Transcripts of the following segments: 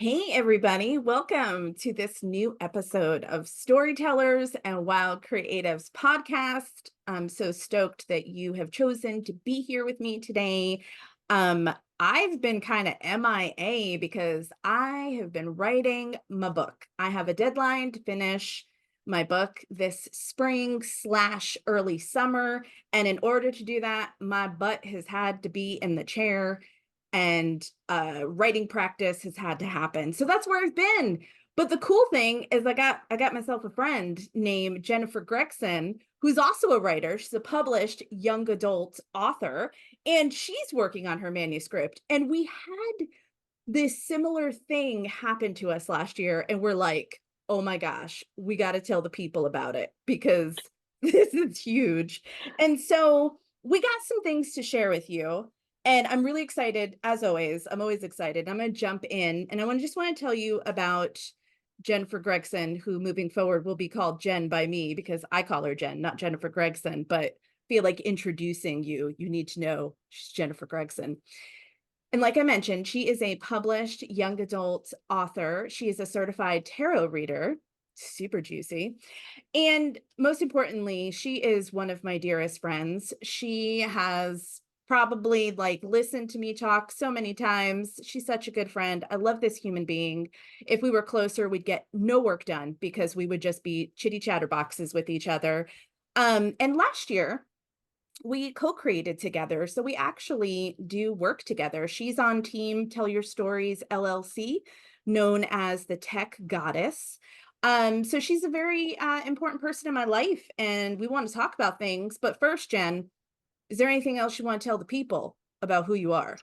Hey, everybody. Welcome to this new episode of Storytellers and Wild Creatives podcast. I'm so stoked that you have chosen to be here with me today. I've been kind of MIA because I have been writing my book. I have a deadline to finish my book this spring slash early summer. And in order to do that, my butt has had to be in the chair and writing practice has had to happen. So that's where I've been. But the cool thing is I got myself a friend named Jennifer Gregson, who's also a writer. She's a published young adult author, and she's working on her manuscript. And we had this similar thing happen to us last year, and we're like, oh my gosh, we got to tell the people about it because this is huge. And so we got some things to share with you. And I'm really excited, as always. I'm always excited. I'm going to jump in, and just want to tell you about Jennifer Gregson, who moving forward will be called Jen by me because I call her Jen, not Jennifer Gregson. But feel like introducing you, you need to know she's Jennifer Gregson. And like I mentioned, she is a published young adult author. She is a certified tarot reader, super juicy. And most importantly, she is one of my dearest friends. She has probably listened to me talk so many times. She's such a good friend. I love this human being. If we were closer, we'd get no work done because we would just be chitty chatterboxes with each other. And last year, we co-created together. So we actually do work together. She's on team Tell Your Stories LLC, known as the Tech Goddess. So she's a very important person in my life, and we want to talk about things. But first, Jen, is there anything else you want to tell the people about who you are?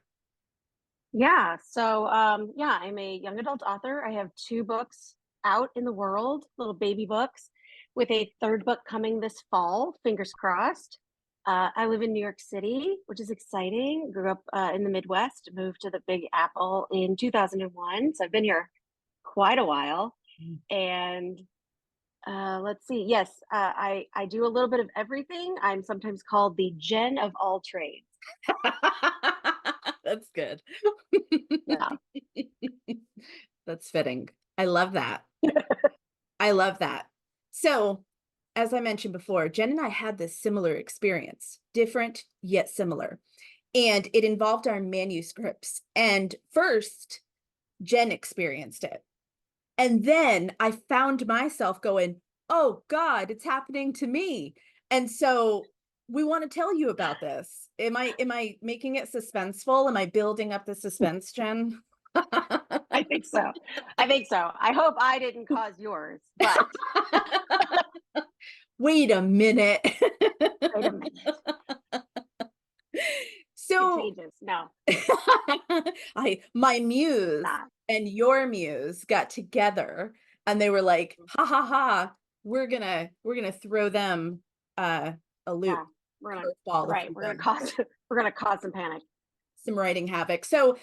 Yeah, I'm a young adult author. I have two books out in the world, little baby books, with a third book coming this fall, fingers crossed. I live in New York City, which is exciting. Grew up in the Midwest, moved to the Big Apple in 2001. So I've been here quite a while. And let's see. Yes, I do a little bit of everything. I'm sometimes called the Jen of all trades. That's good. Yeah. That's fitting. I love that. I love that. So, as I mentioned before, Jen and I had this similar experience, different yet similar. And it involved our manuscripts. And first, Jen experienced it. And then I found myself going, oh God, it's happening to me. And so we want to tell you about this. Am I making it suspenseful? Am I building up the suspense, Jen? I think so. I think so. I hope I didn't cause yours, but Wait a minute. wait a minute. So Contagious. No, my muse not. and your muse got together and they were like, ha ha ha, we're gonna throw them a loop, Yeah, we're gonna curveball if right. you We're gonna will, cause we're gonna cause some panic. some writing havoc. So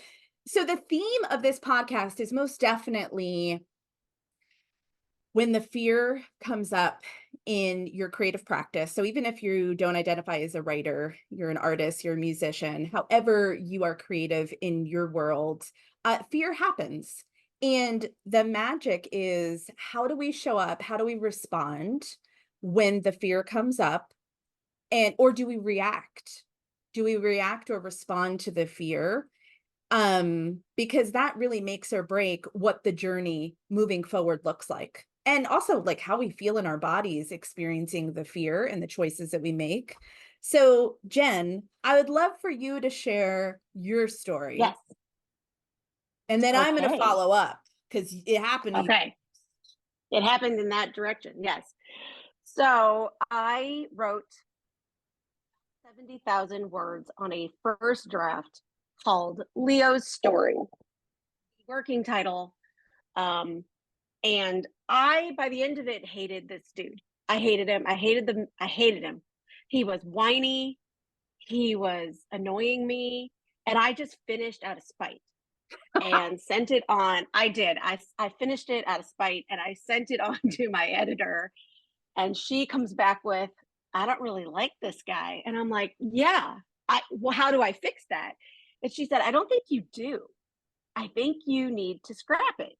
the theme of this podcast is most definitely when the fear comes up in your creative practice. So even if you don't identify as a writer, you're an artist, you're a musician, however you are creative in your world, fear happens. And the magic is, how do we show up? How do we respond when the fear comes up? And or do we react? Do we react or respond to the fear? Because that really makes or break what the journey moving forward looks like. And also like how we feel in our bodies experiencing the fear and the choices that we make. So, Jen, I would love for you to share your story, Yes. and then I'm going to Okay. follow up because it happened to you. Okay. It happened in that direction. Yes. So I wrote 70,000 words on a first draft called Leo's Story, working title. And I, by the end of it, hated this dude. I hated him. I hated him. He was whiny. He was annoying me. And I just finished out of spite and sent it on. I did. I finished it out of spite and I sent it on to my editor. And she comes back with, I don't really like this guy. And I'm like, yeah, well, how do I fix that? And she said, I don't think you do. I think you need to scrap it.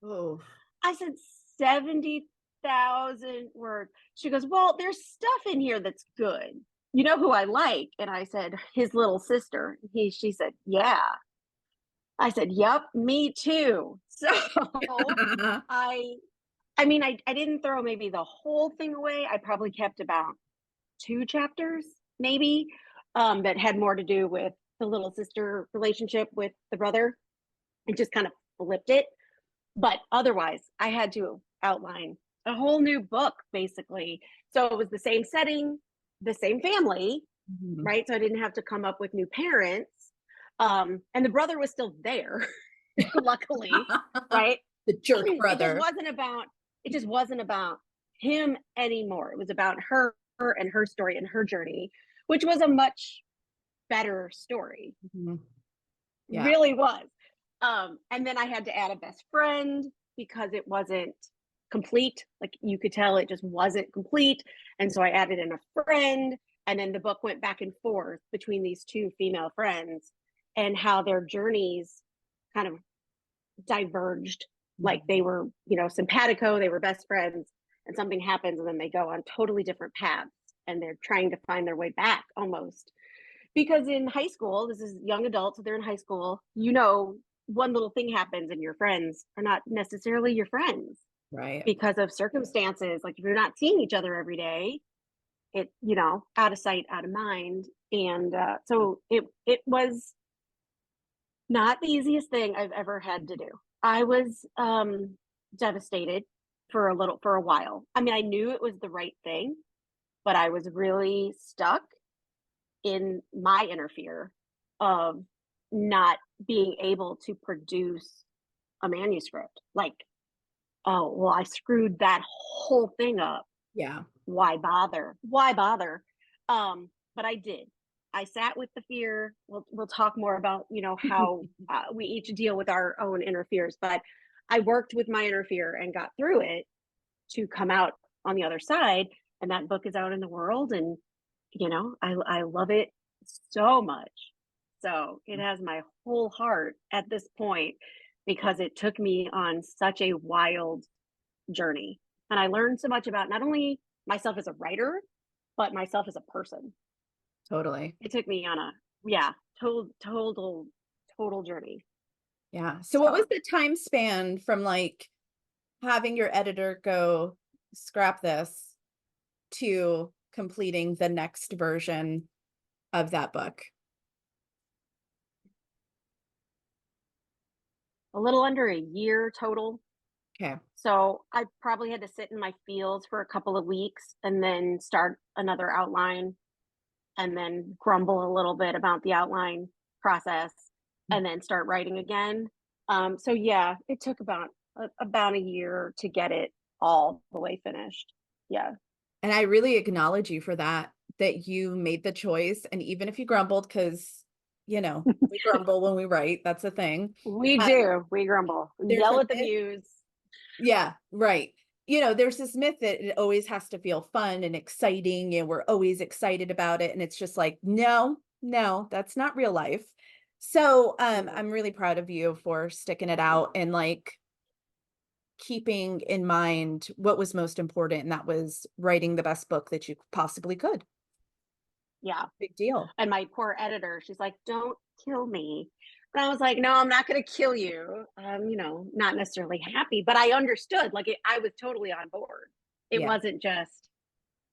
Oh. I said, 70,000 words. She goes, well, there's stuff in here that's good. You know who I like? And I said, his little sister. She said, yeah. I said, yep, me too. So I, I didn't throw maybe the whole thing away. I probably kept about 2 chapters, maybe, that had more to do with the little sister relationship with the brother and just kind of flipped it. But otherwise, I had to outline a whole new book, basically. So it was the same setting, the same family, Mhm. right? So I didn't have to come up with new parents. And the brother was still there, luckily, right? The jerk It just brother. wasn't about it just wasn't about him anymore. It was about her and her story and her journey, which was a much better story. Mhm. Yeah, Really was. And then I had to add a best friend because it wasn't complete. Like you could tell it just wasn't complete. And so I added in a friend. And then the book went back and forth between these two female friends and how their journeys kind of diverged. Like Mhm. they were, simpatico, they were best friends, and something happens and then they go on totally different paths and they're trying to find their way back almost. Because in high school, this is young adults, so they're in high school, one little thing happens and your friends are not necessarily your friends Right. because of circumstances. Like if you're not seeing each other every day, out of sight, out of mind. And so it was not the easiest thing I've ever had to do. I was devastated for a while. I mean, I knew it was the right thing, but I was really stuck in my inner fear of not being able to produce a manuscript. Like, oh, well, I screwed that whole thing up. Yeah. Why bother? Why bother? But I did. I sat with the fear. We'll talk more about how we each deal with our own inner fears. But I worked with my inner fear and got through it to come out on the other side. And that book is out in the world, and I love it so much. So it has my whole heart at this point because it took me on such a wild journey. And I learned so much about not only myself as a writer, but myself as a person. Totally. It took me on a, yeah, total journey. Yeah. So what was So the time span from like having your editor go scrap this to completing the next version of that book? a little under a year total. Okay. So I probably had to sit in my fields for a couple of weeks and then start another outline and then grumble a little bit about the outline process and then start writing again. So yeah, it took about a year to get it all the way finished. Yeah, And I really acknowledge you for that, that you made the choice. And even if you grumbled, because, we grumble when we write, that's a thing. we Uh, do. We grumble, we there's a yell at the myth. muse. Yeah, right. There's this myth that it always has to feel fun and exciting, and we're always excited about it. And it's just like, no, no, that's not real life. So No. I'm really proud of you for sticking it out and like keeping in mind what was most important, and that was writing the best book that you possibly could. Yeah, Big deal. and my poor editor, she's like, "Don't kill me." And I was like, "No, I'm not going to kill you." Not necessarily happy, but I understood. Like I was totally on board. It Yeah. wasn't just,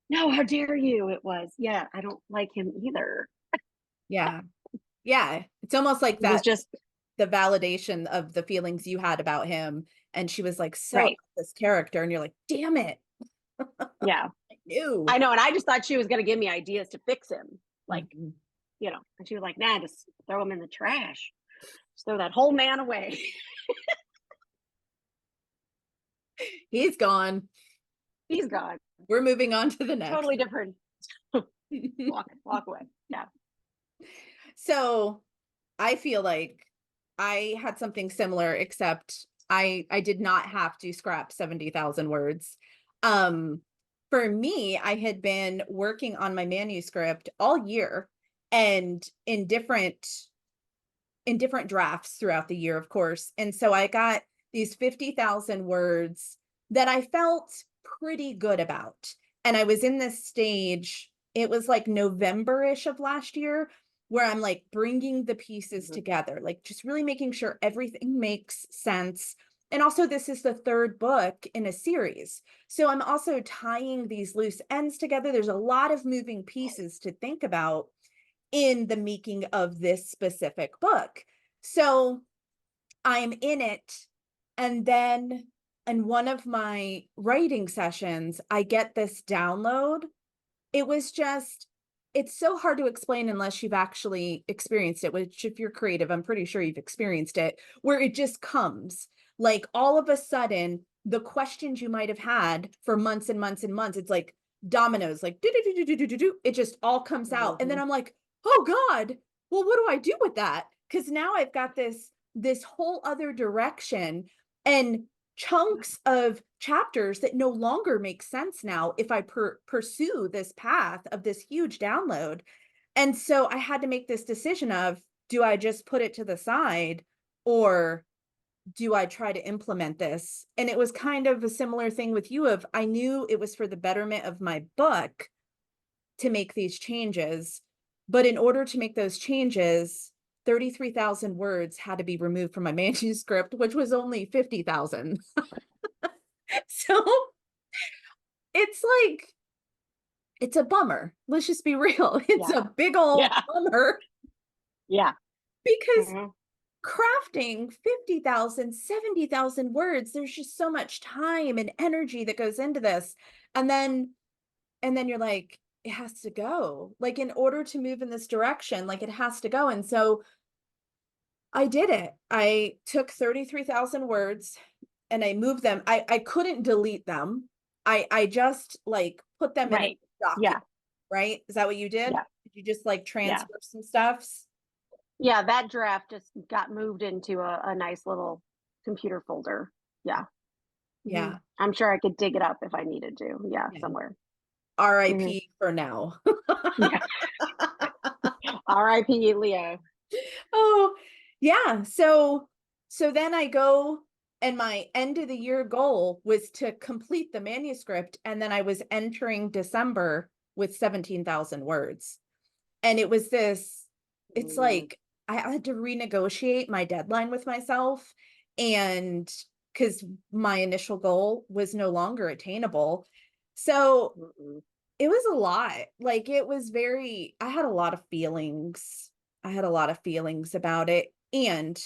"No, how dare you?" It was, "Yeah, I don't like him either." Yeah. Yeah. It's almost like It was that, just the validation of the feelings you had about him. And she was like, so right. about this character. And you're like, damn it. Yeah, I knew. I know. And I just thought she was going to give me ideas to fix him. Like, Mhm. and she was like, "Nah, just throw him in the trash. Just throw that whole man away." He's gone. He's gone. We're moving on to the next. Totally different. Walk away. Yeah. So I feel like I had something similar, except I did not have to scrap 70,000 words. Um, for me, I had been working on my manuscript all year and in different in different drafts throughout the year, of course. And so I got these 50,000 words that I felt pretty good about. And I was in this stage, it was like November-ish of last year, where I'm like bringing the pieces Mhm. together, like just really making sure everything makes sense. And also, this is the third book in a series. So I'm also tying these loose ends together. There's a lot of moving pieces to think about in the making of this specific book. So I'm in it. And then in one of my writing sessions, I get this download. It was just, it's so hard to explain unless you've actually experienced it, which if you're creative, I'm pretty sure you've experienced it, where it just comes. Like all of a sudden, the questions you might have had for months and months and months, it's like dominoes, like do do do do do do do. It just all comes out, and then Mhm. I'm like, oh God, well, what do I do with that? Because now I've got this whole other direction, and chunks of chapters that no longer make sense now if I pursue this path of this huge download. And so I had to make this decision of, do I just put it to the side, or do I try to implement this? And it was kind of a similar thing with you of, I knew it was for the betterment of my book to make these changes, but in order to make those changes, 33,000 words had to be removed from my manuscript, which was only 50,000. So it's like, it's a bummer. Let's just be real. It's Yeah. a big old Yeah. bummer Yeah. because Mhm. crafting 50,000, 70,000 words, there's just so much time and energy that goes into this. And then you're like, it has to go. Like in order to move in this direction, like it has to go. And so I did it. I took 33,000 words and I moved them. I couldn't delete them. I just like put them in a Right. document, Yeah. right? Is that what you did? Yeah. Did you just like Yeah. transfer some stuffs? Yeah. That draft just got moved into a nice little computer folder. Yeah. Yeah. I'm sure I could dig it up if I needed to. Yeah, Yeah. somewhere. Mhm. RIP for now. Yeah. R.I.P. Leo. Oh, yeah. So then I go, and my end of the year goal was to complete the manuscript, and then I was entering December with 17,000 words. And it was this, it's Mm, like I had to renegotiate my deadline with myself, and because my initial goal was no longer attainable. So mm-mm. it was a lot. Like it was very, I had a lot of feelings. I had a lot of feelings about it, and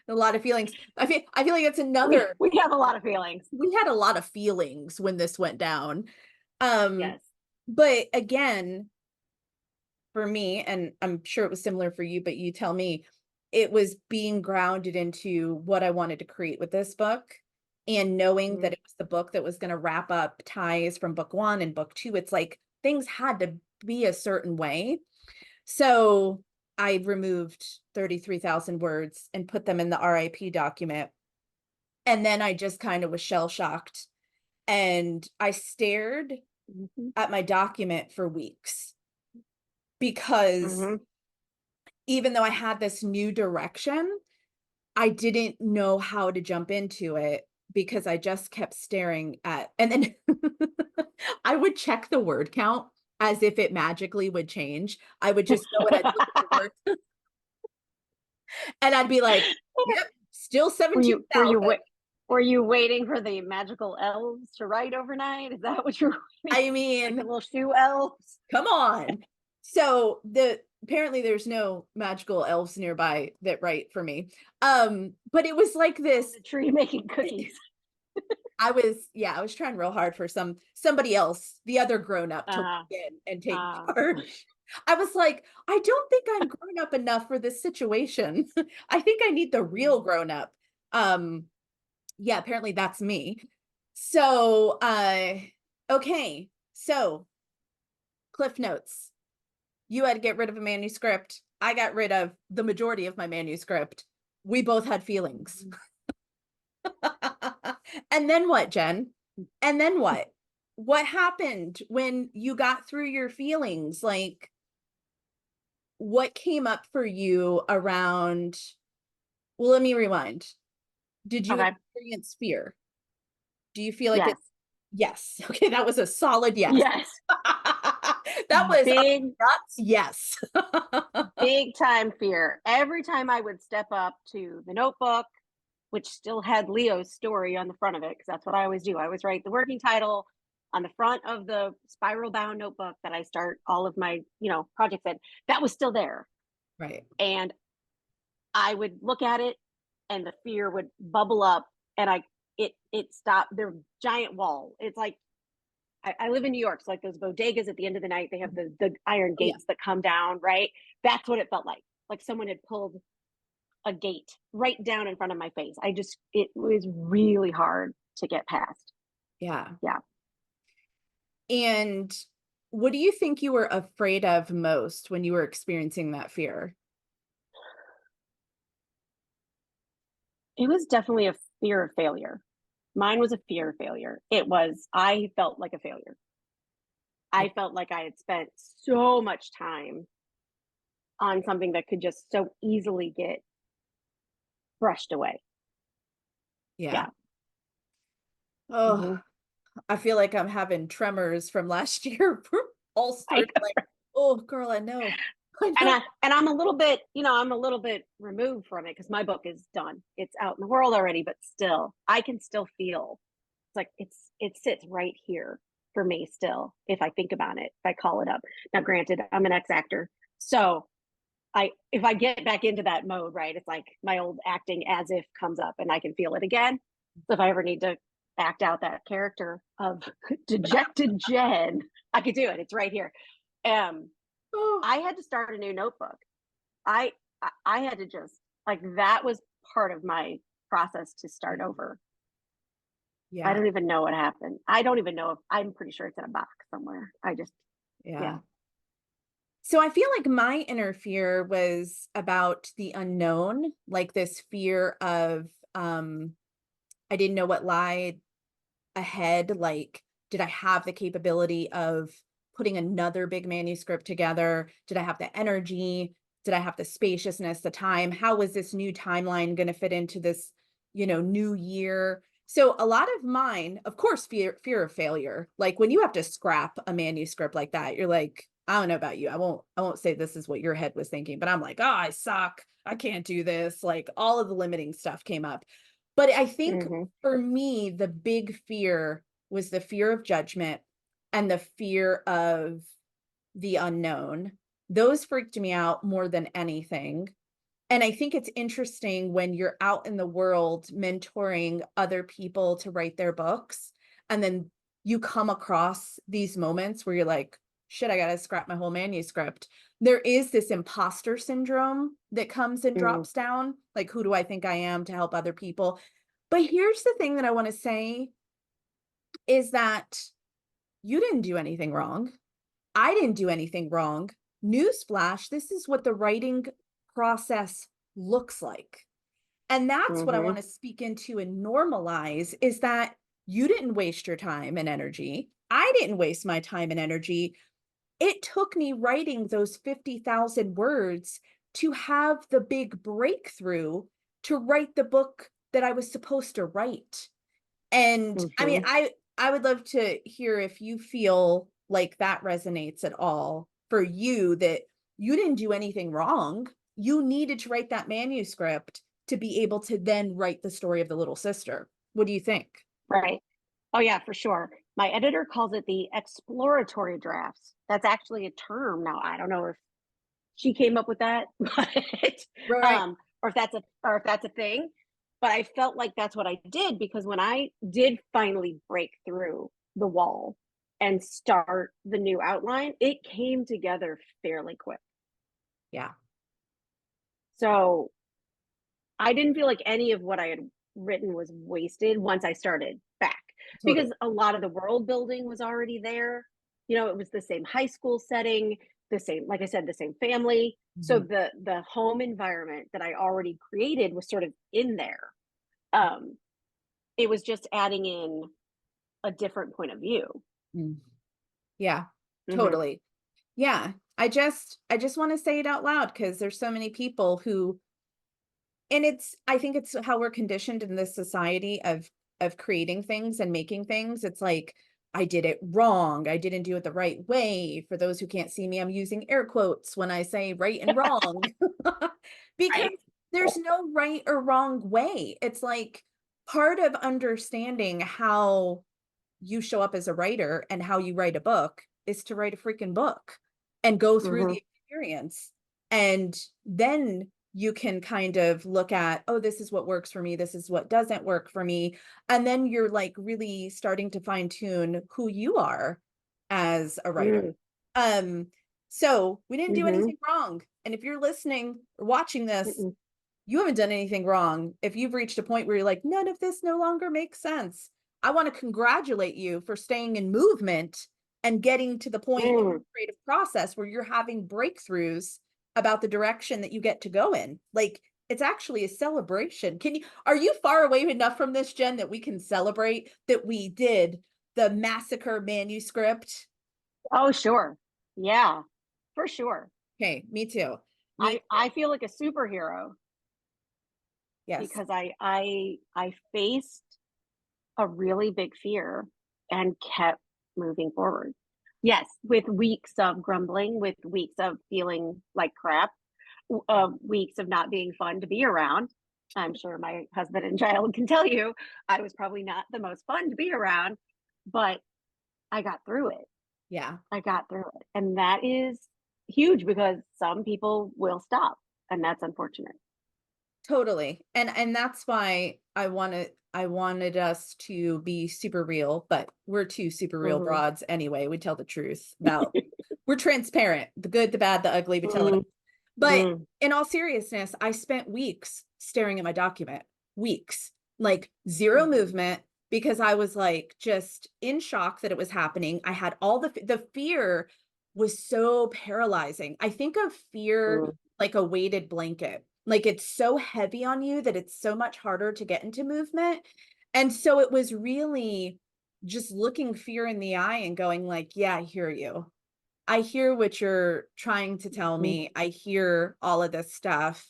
a lot of feelings. I feel like it's We another, we have a lot of feelings. we had a lot of feelings when this went down. Um, Yes. but again, for me, and I'm sure it was similar for you, but you tell me, it was being grounded into what I wanted to create with this book, and knowing that Mhm. it was the book that was going to wrap up ties from book one and book two. It's like things had to be a certain way. So I removed 33,000 words and put them in the RIP document. And then I just kind of was shell shocked. And I stared Mhm. at my document for weeks because Mhm. even though I had this new direction, I didn't know how to jump into it because I just kept staring at, and then I would check the word count as if it magically would change. I would just go and I'd look at the word and I'd be like, yep, still Were you were you 17,000. wait were you waiting for the magical elves to write overnight? Is that what you're waiting? I Like the mean, little shoe elves? come on. So apparently there's no magical elves nearby that write for me. But it was like On this. the tree making cookies. I was trying real hard for somebody else, the other grown up, to walk Uh-huh. in and take Uh, charge. I was like, I don't think I'm grown up enough for this situation. I think I need the real grown up. Um, yeah, apparently that's me. So, okay. So, Cliff Notes. You had to get rid of a manuscript. I got rid of the majority of my manuscript. We both had feelings. And then what, Jen? And then what? What happened when you got through your feelings? Like, what came up for you around, well, let me rewind. Did you Okay. experience fear? Do you feel like Yes. it's yes? Okay, that was a solid yes. Yes. That was a Big, nuts yes. big time fear. Every time I would step up to the notebook, which still had Leo's story on the front of it, because that's what I always do. I always write the working title on the front of the spiral bound notebook that I start all of my, projects in. That was still there. Right. And I would look at it and the fear would bubble up and it stopped. Their giant wall. It's like I live in New York, so like those bodegas at the end of the night, they have the iron Oh, yeah. gates that come down, right? That's what it felt like. Like someone had pulled a gate right down in front of my face. It was really hard to get past. Yeah. Yeah. And what do you think you were afraid of most when you were experiencing that fear? It was definitely a fear of failure. Mine was a fear of failure. I felt like a failure. Yeah. I felt like I had spent so much time on something that could just so easily get brushed away. Yeah. Yeah. Oh, Hmm. I feel like I'm having tremors from last year. All I started like, oh, girl, I know. I and know. I'm a little bit, I'm a little bit removed from it because my book is done. It's out in the world already, but still, I can still feel it's like it sits right here for me still if I think about it, if I call it up. Now, granted, I'm an ex-actor, so if I get back into that mode, right, it's like my old acting as if comes up and I can feel it again. So if I ever need to act out that character of dejected Jen, I could do it. It's right here. Um, Oh, I had to start a new notebook. I I had to just like that was part of my process to start over. I yeah. don't even know what happened. I don't even know if I'm pretty sure it's in a box somewhere. Yeah. Yeah. So I feel like my inner fear was about the unknown, like this fear of I didn't know what lied ahead. Like, did I have the capability of putting another big manuscript together? Did I have the energy? Did I have the spaciousness, the time? How was this new timeline going to fit into this, new year? So a lot of mine, of course, fear of failure. Like when you have to scrap a manuscript like that, you're like, I don't know about you. I won't say this is what your head was thinking, but I'm like, oh, I suck. I can't do this. Like all of the limiting stuff came up. But I think Hmm. for me, the big fear was the fear of judgment and the fear of the unknown. Those freaked me out more than anything. And I think it's interesting when you're out in the world mentoring other people to write their books, and then you come across these moments where you're like, shit, I got to scrap my whole manuscript. There is this imposter syndrome that comes and Mm. drops down. Like, who do I think I am to help other people? But here's the thing that I want to say is that you didn't do anything wrong. I didn't do anything wrong. Newsflash, this is what the writing process looks like. And that's what I Hmm. want to speak into and normalize is that you didn't waste your time and energy. I didn't waste my time and energy. It took me writing those 50,000 words to have the big breakthrough to write the book that I was supposed to write. And I mean, Hmm. I would love to hear if you feel like that resonates at all for you, that you didn't do anything wrong. You needed to write that manuscript to be able to then write the story of the little sister. What do you think? Right. Oh yeah, for sure. My editor calls it the exploratory drafts. That's actually a term now. I don't know if she came up with that, but Right. or if that's a thing. But I felt like that's what I did because when I did finally break through the wall and start the new outline, it came together fairly quick. Yeah. So I didn't feel like any of what I had written was wasted once I started back Totally. because a lot of the world building was already there. It was the same high school setting, the same, like I said, the same family. So Mhm. the home environment that I already created was sort of in there. Um, it was just adding in a different point of view. Mm. Yeah, Hmm. totally. Yeah. I just want to say it out loud because there's so many people who, and I think it's how we're conditioned in this society of creating things and making things. It's like, I did it wrong. I didn't do it the right way. For those who can't see me, I'm using air quotes when I say right and wrong. Because Right. there's no right or wrong way. It's like part of understanding how you show up as a writer and how you write a book is to write a freaking book and go through Mm-hmm. the experience. And then you can kind of look at, oh, this is what works for me. This is what doesn't work for me. And then you're like really starting to fine tune who you are as a writer. Um, so we didn't do Mm-hmm. anything wrong. And if you're listening or watching this, Mm-hmm. you haven't done anything wrong. If you've reached a point where you're like, none of this no longer makes sense, I want to congratulate you for staying in movement and getting to the point in Mm. the creative process where you're having breakthroughs about the direction that you get to go in. Like, it's actually a celebration. Are you far away enough from this, Jen, that we can celebrate that we did the Massacre manuscript? Oh, sure. Yeah, for sure. Okay, me too. Me, I feel like a superhero yes. because I faced a really big fear and kept moving forward. Yes, with weeks of grumbling, with weeks of feeling like crap, weeks of not being fun to be around. I'm sure my husband and child can tell you I was probably not the most fun to be around, but I got through it. Yeah. I got through it. And that is huge because some people will stop, and that's unfortunate. Totally. And that's why I wanted us to be super real, but we're two super real Mhm. broads anyway. We tell the truth about we're transparent, the good, the bad, the ugly, we tell it. Mm, But mm, in all seriousness, I spent weeks staring at my document. Weeks. Like zero mhm, movement because I was like just in shock that it was happening. I had all the fear was so paralyzing. I think of fear mm, like a weighted blanket. Like it's so heavy on you that it's so much harder to get into movement. And so it was really just looking fear in the eye and going like, yeah, I hear you. I hear what you're trying to tell mhm, me. I hear all of this stuff.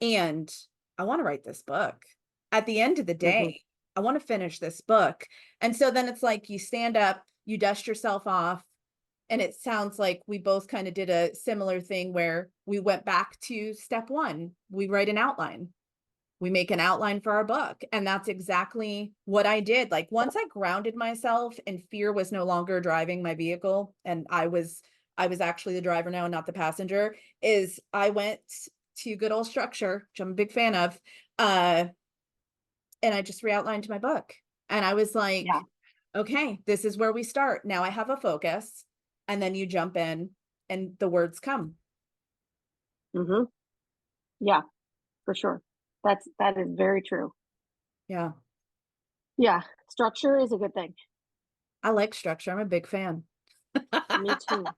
And I want to write this book. At the end of the mhm, day, I want to finish this book. And so then it's like you stand up, you dust yourself off, and it sounds like we both kind of did a similar thing where we went back to step one. We write an outline. We make an outline for our book. And that's exactly what I did. Like once I grounded myself and fear was no longer driving my vehicle and I was actually the driver now and not the passenger, is I went to good old structure, which I'm a big fan of, uh, and I just re-outlined my book. And I was yeah, like, okay, this is where we start. Now I have a focus. And then you jump in and the words come. mhm, yeah, for sure. That is very true. Yeah. Yeah, structure is a good thing. I like structure. I'm a big fan. Me too.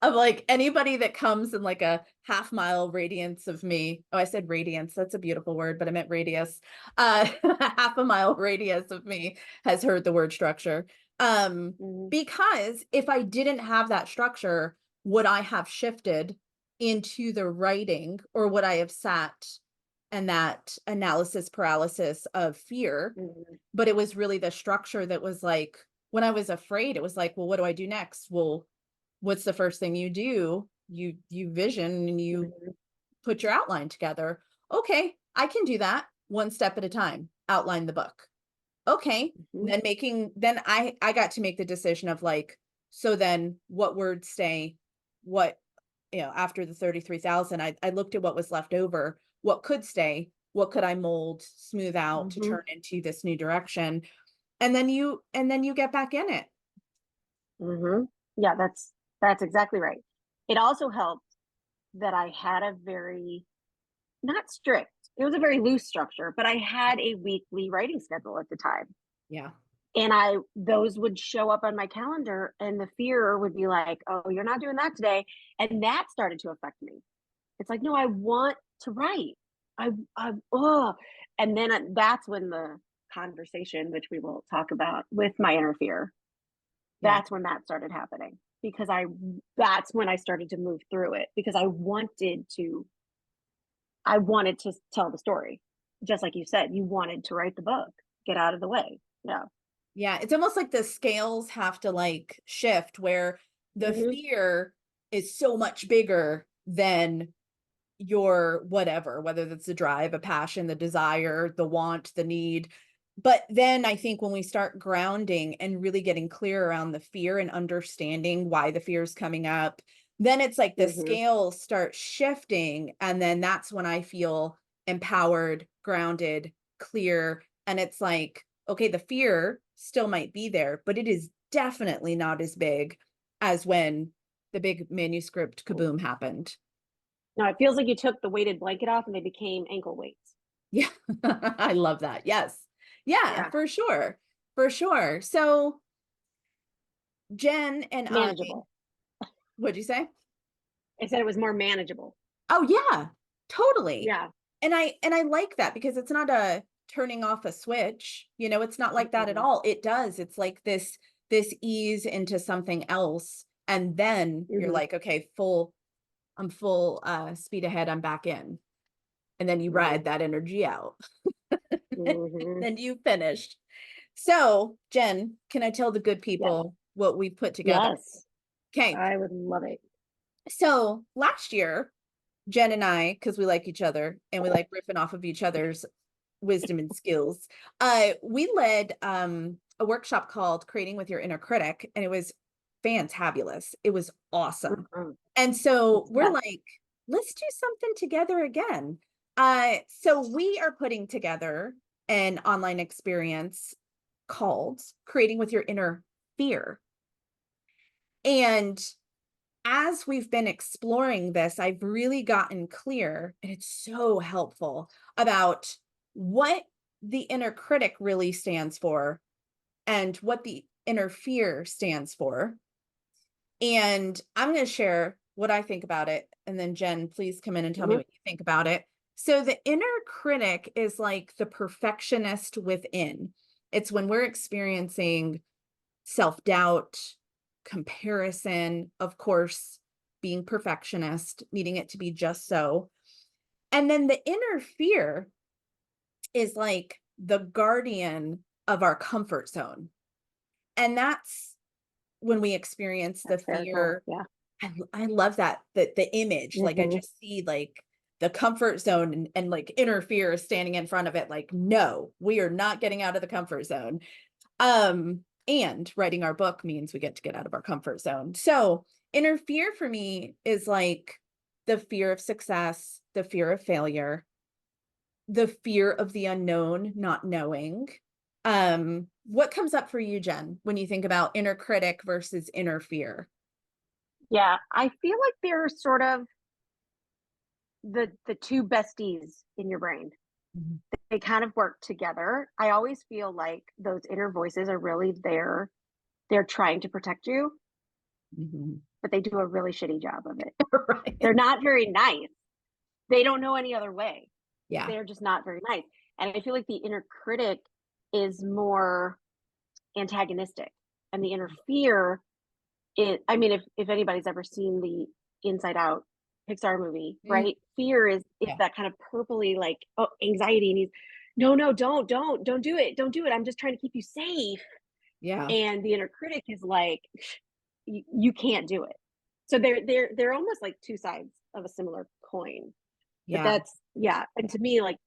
Of like anybody that comes in like a half mile radiance of me. Oh, I said radiance. That's a beautiful word, but I meant radius. Half a mile radius of me has heard the word structure. Um, Mhm, because if I didn't have that structure, would I have shifted into the writing or would I have sat and that analysis paralysis of fear? mhm, But it was really the structure that was like, when I was afraid, it was like, well, what do I do next? Well, what's the first thing you do? You vision and you mhm, put your outline together. Okay, I can do that one step at a time. Outline the book. Okay. mhm, Then I got to make the decision of like, so then what words stay, what, after the 33,000, I looked at what was left over, what could stay, what could I mold, smooth out to mhm, turn into this new direction. And then you get back in it. mhm. Yeah, that's exactly right. It also helped that I had a very not strict, it was a very loose structure, but I had a weekly writing schedule at the time. Yeah. And I those would show up on my calendar and the fear would be like, "Oh, you're not doing that today." And that started to affect me. It's like, "No, I want to write. I oh." And then that's when the conversation, which we will talk about with my inner fear, Yeah. that's when that started happening. because that's when I started to move through it, because I wanted to tell the story. Just like you said, you wanted to write the book, get out of the way. Yeah. Yeah, it's almost like the scales have to like shift where the Hmm. fear is so much bigger than your whatever, whether that's the drive, a passion, the desire, the want, the need. But then I think when we start grounding and really getting clear around the fear and understanding why the fear is coming up, then it's like the Hmm. scales start shifting. And then that's when I feel empowered, grounded, clear. And it's like, okay, the fear still might be there, but it is definitely not as big as when the big manuscript kaboom happened. Now it feels like you took the weighted blanket off and they became ankle weights. Yeah, I love that. Yes. Yeah, Yeah. for sure. For sure. So Jen and I, Manageable. what'd you say? I said it was more manageable. Oh yeah, totally. Yeah. And I like that because it's not a turning off a switch. It's not like that at Hmm. all. It does. It's like this ease into something else. And then you're Hmm. like, okay, I'm full speed ahead, I'm back in. And then you Hmm. ride that energy out. Hmm. Then you finished. So, Jen, can I tell the good Yes. people what we put together? Yes. Okay. I would love it. So last year, Jen and I, because we like each other and we like riffing off of each other's wisdom and skills, we led a workshop called Creating with Your Inner Critic, and it was fantabulous. It was awesome. Mhm. And so we're Yes. like, let's do something together again. So we are putting together an online experience called Creating with Your Inner Fear. And as we've been exploring this, I've really gotten clear, and it's so helpful about what the inner critic really stands for and what the inner fear stands for. And I'm going to share what I think about it. And then, Jen, please come in and tell me Mhm. what you think about it. So, the inner critic is like the perfectionist within. It's when we're experiencing self-doubt, comparison, of course, being perfectionist, needing it to be just so. And then the inner fear is like the guardian of our comfort zone. And that's when we experience the That's very cool. fear. Yeah. I love that, the image, like I Hmm. just see like the comfort zone and like inner fear standing in front of it, like, no, we are not getting out of the comfort zone. And writing our book means we get to get out of our comfort zone. So inner fear for me is like the fear of success, the fear of failure, the fear of the unknown, not knowing. What comes up for you, Jen, when you think about inner critic versus inner fear? Yeah. I feel like they're sort of the two besties in your brain. Mhm. They kind of work together. I always feel like those inner voices are really there. They're trying to protect you, Mhm. but they do a really shitty job of it. Right. They're not very nice. They don't know any other way. Yeah. They're just not very nice. And I feel like the inner critic is more antagonistic, and the inner fear it I mean, if anybody's ever seen the Inside Out Pixar movie, Mm, right? Fear is yeah. that kind of purpley, like, oh, anxiety, and he's, no, no, don't do it, don't do it. I'm just trying to keep you safe. Yeah. And the inner critic is like, you can't do it. So they're almost like two sides of a similar coin. But Yeah. that's, yeah. And to me, like,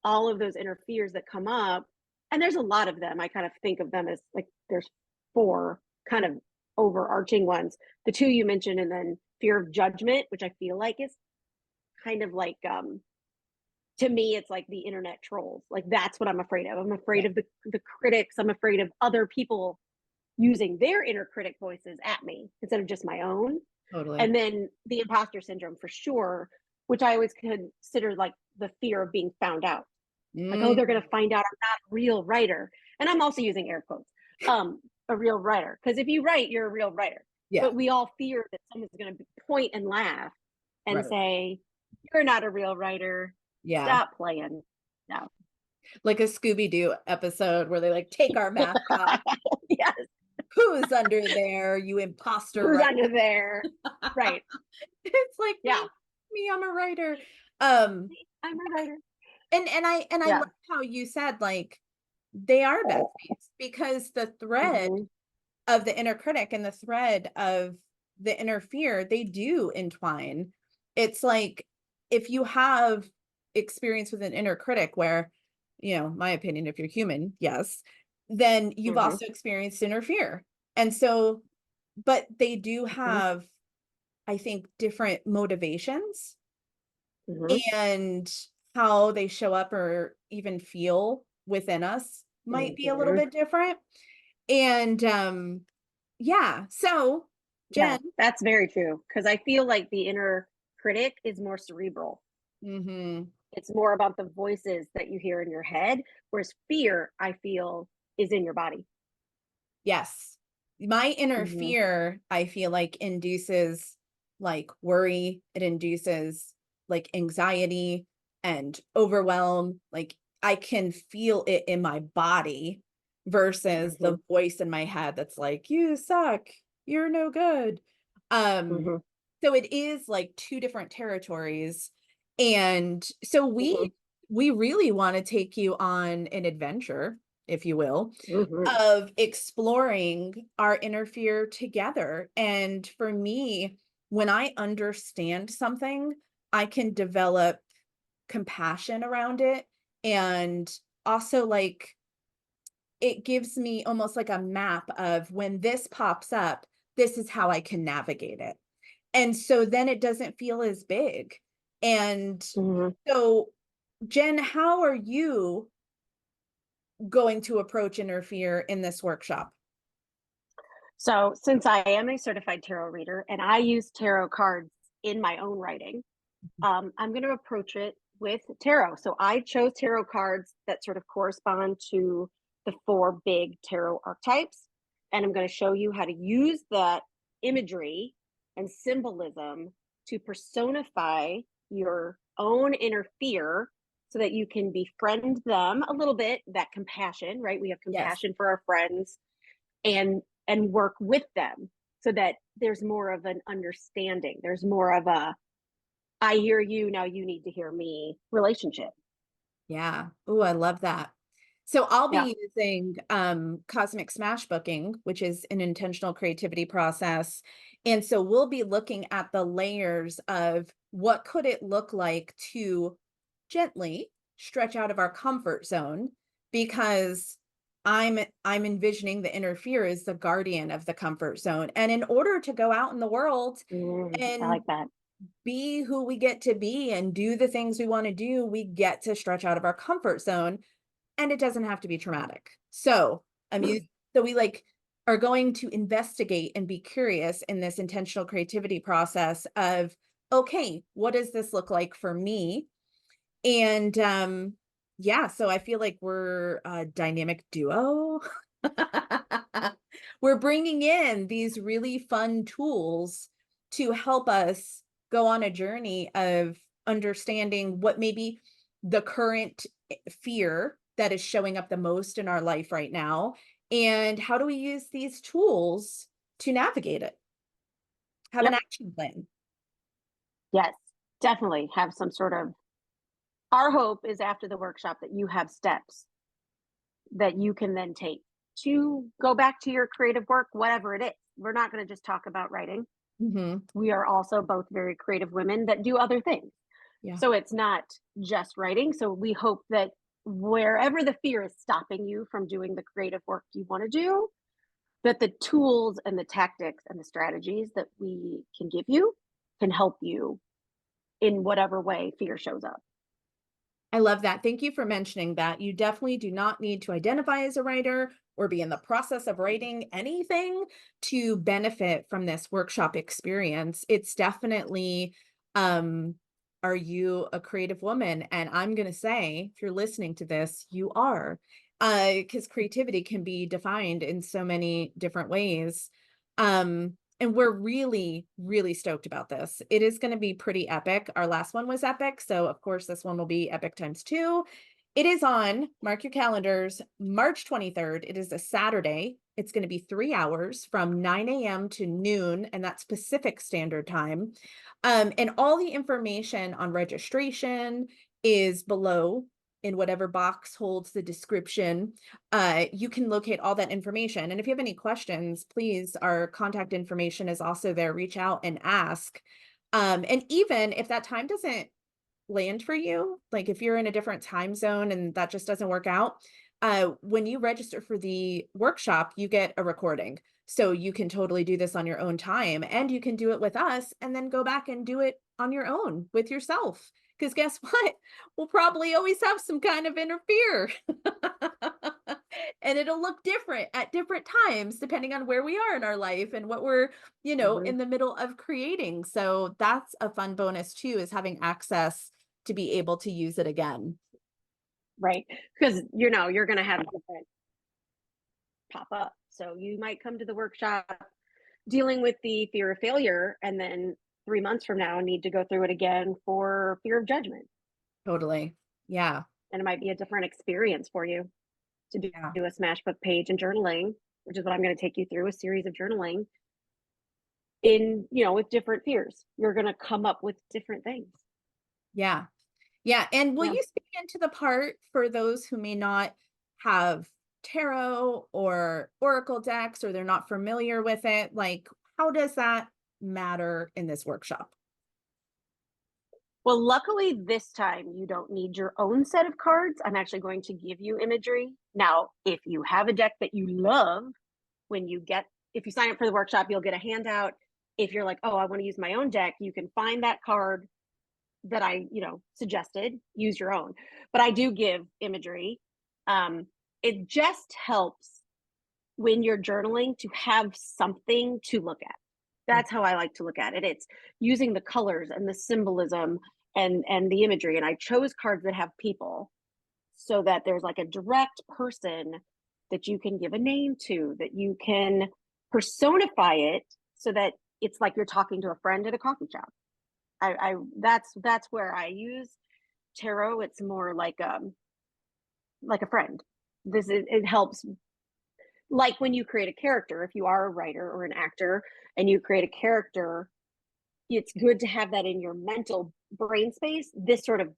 all of those inner fears that come up, and there's a lot of them. I kind of think of them as like there's four kind of overarching ones. The two you mentioned, and then fear of judgment, which I feel like is kind of like to me, it's like the internet trolls. Like that's what I'm afraid of. I'm afraid Right. of the critics. I'm afraid of other people using their inner critic voices at me instead of just my own. Totally. And then the imposter syndrome for sure, which I always consider like the fear of being found out, like, oh, Mm, they're going to find out I'm not a real writer. And I'm also using air quotes, a real writer. Because if you write, you're a real writer. yeah. But we all fear that someone's going to point and laugh and Right. say, you're not a real writer. Yeah. Stop playing. No. Like a Scooby-Doo episode where they like take our mask off. Yes. Who who's under there, you imposter Who's writer. under there? Right. It's like Yeah. me, I'm a writer. Um, I'm a writer. and I Yeah. love how you said like they are besties because the thread Hmm. of the inner critic and the thread of the inner fear, they do entwine. It's like if you have experience with an inner critic where, my opinion, if you're human, yes, then you've Hmm. also experienced inner fear. And so, but they do Hmm. have, I think, different motivations Hmm. and how they show up or even feel within us might be a little Hmm. bit different. And yeah, so Yeah, Jen, that's very true. Because I feel like the inner critic is more cerebral. mhm, It's more about the voices that you hear in your head, whereas fear, I feel, is in your body. yes. My inner Hmm. fear, I feel like induces like worry, it induces like anxiety and overwhelm. Like I can feel it in my body versus Hmm. the voice in my head that's like, you suck, you're no good. Um, Hmm. so it is like two different territories. And so Hmm. we really want to take you on an adventure, if you will, Hmm. of exploring our inner fear together. And for me, when I understand something, I can develop compassion around it. And also, like, it gives me almost like a map of when this pops up, this is how I can navigate it. And so then it doesn't feel as big. And Hmm. so, Jen, how are you going to approach inner fear in this workshop? So, since I am a certified tarot reader and I use tarot cards in my own writing, I'm going to approach it with tarot. So, I chose tarot cards that sort of correspond to the four big tarot archetypes. And I'm going to show you how to use that imagery and symbolism to personify your own inner fear so that you can befriend them a little bit, that compassion, right? We have Yes. compassion for our friends and work with them so that there's more of an understanding. There's more of a I hear you, now you need to hear me relationship. Yeah. Oh, I love that. So I'll Yeah. be using Cosmic Smash Booking, which is an intentional creativity process. And so we'll be looking at the layers of what could it look like to gently stretch out of our comfort zone because I'm envisioning the inner fear is the guardian of the comfort zone. And in order to go out in the world I and like that. be who we get to be and do the things we want to do, we get to stretch out of our comfort zone and it doesn't have to be traumatic. So I'm used, so we like are going to investigate and be curious in this intentional creativity process of, okay, what does this look like for me? And yeah, so I feel like we're a dynamic duo. We're bringing in these really fun tools to help us go on a journey of understanding what maybe the current fear that is showing up the most in our life right now, and how do we use these tools to navigate it? Have an Yep. action plan. Yes. Definitely have some sort of our hope is after the workshop that you have steps that you can then take to go back to your creative work, whatever it is. We're not going to just talk about writing. Mhm. We are also both very creative women that do other things. Yeah. So it's not just writing. So we hope that wherever the fear is stopping you from doing the creative work you want to do, that the tools and the tactics and the strategies that we can give you can help you in whatever way fear shows up. I love that. Thank you for mentioning that. You definitely do not need to identify as a writer or be in the process of writing anything to benefit from this workshop experience. It's definitely, um, are you a creative woman? And I'm going to say, if you're listening to this, you are, because creativity can be defined in so many different ways. And we're really, really stoked about this. It is going to be pretty epic. Our last one was epic. So, of course, this one will be epic times two. It is on, mark your calendars, March 23rd. It is a Saturday It's going to be 3 hours from 9 a.m. to noon, and that's Pacific Standard Time. And all the information on registration is below in whatever box holds the description. You can locate all that information. And if you have any questions, please, our contact information is also there. Reach out and ask. And even if that time doesn't land for you, like if you're in a different time zone and that just doesn't work out, when you register for the workshop, you get a recording. So you can totally do this on your own time, and you can do it with us and then go back and do it on your own with yourself. Because guess what? We'll probably always have some kind of inner fear. And it'll look different at different times depending on where we are in our life and what we're, Mhm. in the middle of creating. So that's a fun bonus too, is having access to be able to use it again. Right. Because you're going to have different pop up. So you might come to the workshop dealing with the fear of failure, and then 3 months from now need to go through it again for fear of judgment. Totally. Yeah. And it might be a different experience for you to Yeah. do a smash book page and journaling, which is what I'm going to take you through, a series of journaling with different fears. You're going to come up with different things. Yeah. Yeah. And will Yeah. you speak into the part for those who may not have tarot or oracle decks, or they're not familiar with it? Like, how does that matter in this workshop? Well, luckily this time you don't need your own set of cards. I'm actually going to give you imagery. Now, if you have a deck that you love, if you sign up for the workshop, you'll get a handout. If you're like, oh, I want to use my own deck, you can find that card that I, suggested, use your own. But I do give imagery. It just helps when you're journaling to have something to look at. Mm. That's how I like to look at it. It's using the colors and the symbolism and the imagery. And I chose cards that have people so that there's like a direct person that you can give a name to, that you can personify it so that it's like you're talking to a friend at a coffee shop. I that's where I use tarot. It's more like a friend. It helps, like when you create a character, if you are a writer or an actor and you create a character, it's good to have that in your mental brain space. This sort of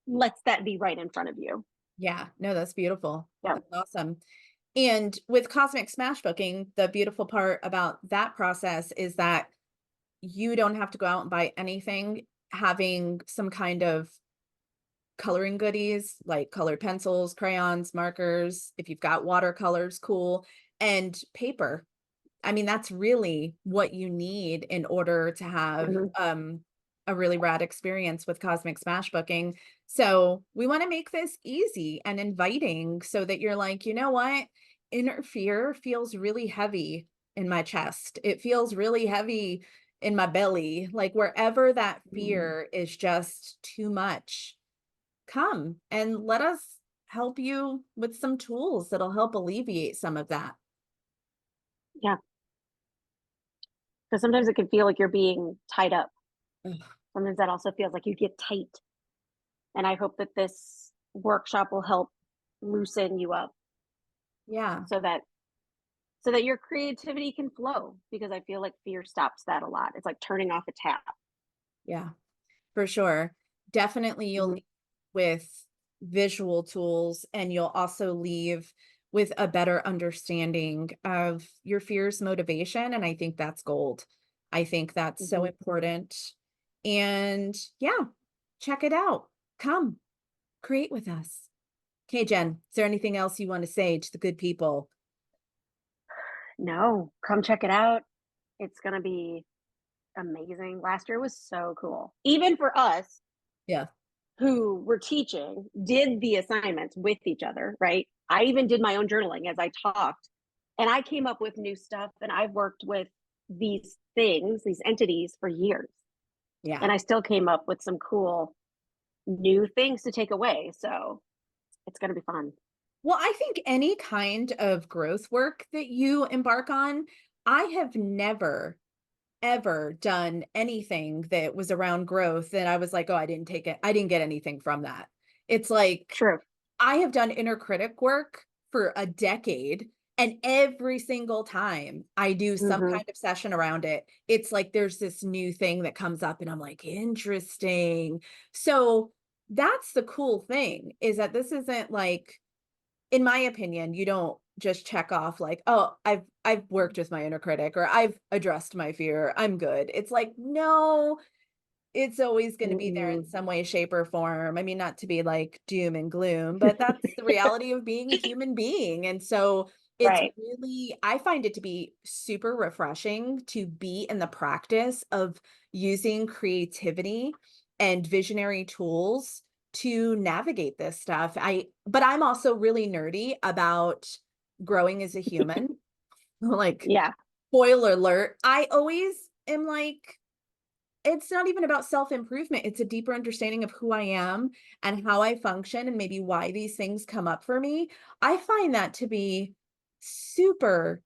lets that be right in front of you. Yeah. No, that's beautiful. Yeah. That's awesome. And with Cosmic Smash Booking, the beautiful part about that process is that you don't have to go out and buy anything. Having some kind of coloring goodies like colored pencils, crayons, markers, if you've got watercolors, cool, and paper. I mean, that's really what you need in order to have Mhm. a really rad experience with Cosmic Smash Booking. So we want to make this easy and inviting so that you're like, you know what? Inner fear feels really heavy in my chest. It feels really heavy in my belly. Like wherever that fear is just too much, come and let us help you with some tools that'll help alleviate some of that. Yeah. Because sometimes it can feel like you're being tied up. Ugh. Sometimes that also feels like you get tight. And I hope that this workshop will help loosen you up Yeah. so that your creativity can flow, because I feel like fear stops that a lot. It's like turning off a tap. Yeah. For sure. Definitely you'll Mhm. leave with visual tools, and you'll also leave with a better understanding of your fear's motivation, and I think that's gold. I think that's so Mhm. important. And yeah, check it out. Come, create with us. Okay, Jen, is there anything else you want to say to the good people? No, come check it out. It's going to be amazing. Last year was so cool. Even for us Yeah. who were teaching, did the assignments with each other, right? I even did my own journaling as I talked, and I came up with new stuff. And I've worked with these things, these entities for years. Yeah. And I still came up with some cool new things to take away. So it's going to be fun. Well, I think any kind of growth work that you embark on, I have never ever done anything that was around growth that I was like, "Oh, I didn't take it. I didn't get anything from that." It's like True. I have done inner critic work for a decade, And every single time I do some Hmm. kind of session around it, it's like there's this new thing that comes up and I'm like, interesting. So that's the cool thing is that this isn't like, in my opinion, you don't just check off like, oh, I've worked with my inner critic or I've addressed my fear. I'm good. It's like, no, it's always gonna be there in Mm-mm. some way, shape, or form. I mean, not to be like doom and gloom, but that's the reality of being a human being, and so it's Right. really I find it to be super refreshing to be in the practice of using creativity and visionary tools to navigate this stuff. But I'm also really nerdy about growing as a human. Like, Yeah. spoiler alert, I always am like it's not even about self-improvement, it's a deeper understanding of who I am and how I function and maybe why these things come up for me. I find that to be super,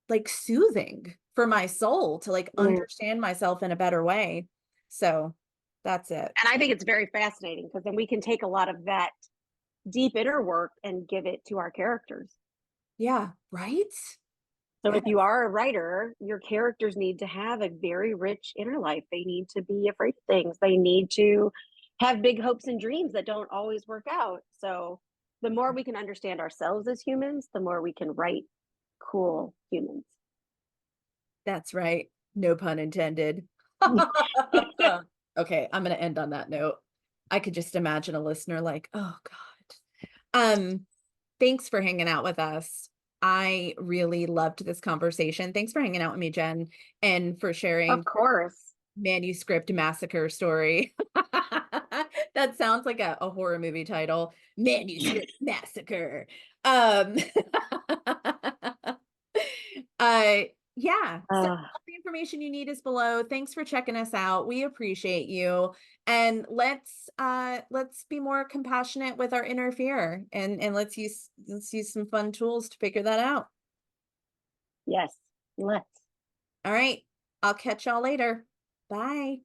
like, soothing for my soul to, like, Mm. understand myself in a better way. So, that's it. And I think it's very fascinating because then we can take a lot of that deep inner work and give it to our characters. Yeah, right? So Yeah, if you are a writer, your characters need to have a very rich inner life. They need to be afraid of things. They need to have big hopes and dreams that don't always work out. So the more we can understand ourselves as humans, the more we can write cool humans. that's right. No pun intended. Okay, I'm gonna end on that note. I could just imagine a listener like, "Oh god." Thanks for hanging out with us. I really loved this conversation. Thanks for hanging out with me, Jen, and for Of sharing course. Manuscript Massacre story. That sounds like a horror movie title, Manuscript Massacre. Um, uh, yeah, so Uh, all the information you need is below. Thanks for checking us out. We appreciate you. And let's be more compassionate with our inner fear and let's use some fun tools to figure that out. yes, let's. All right. I'll catch y'all later. Bye.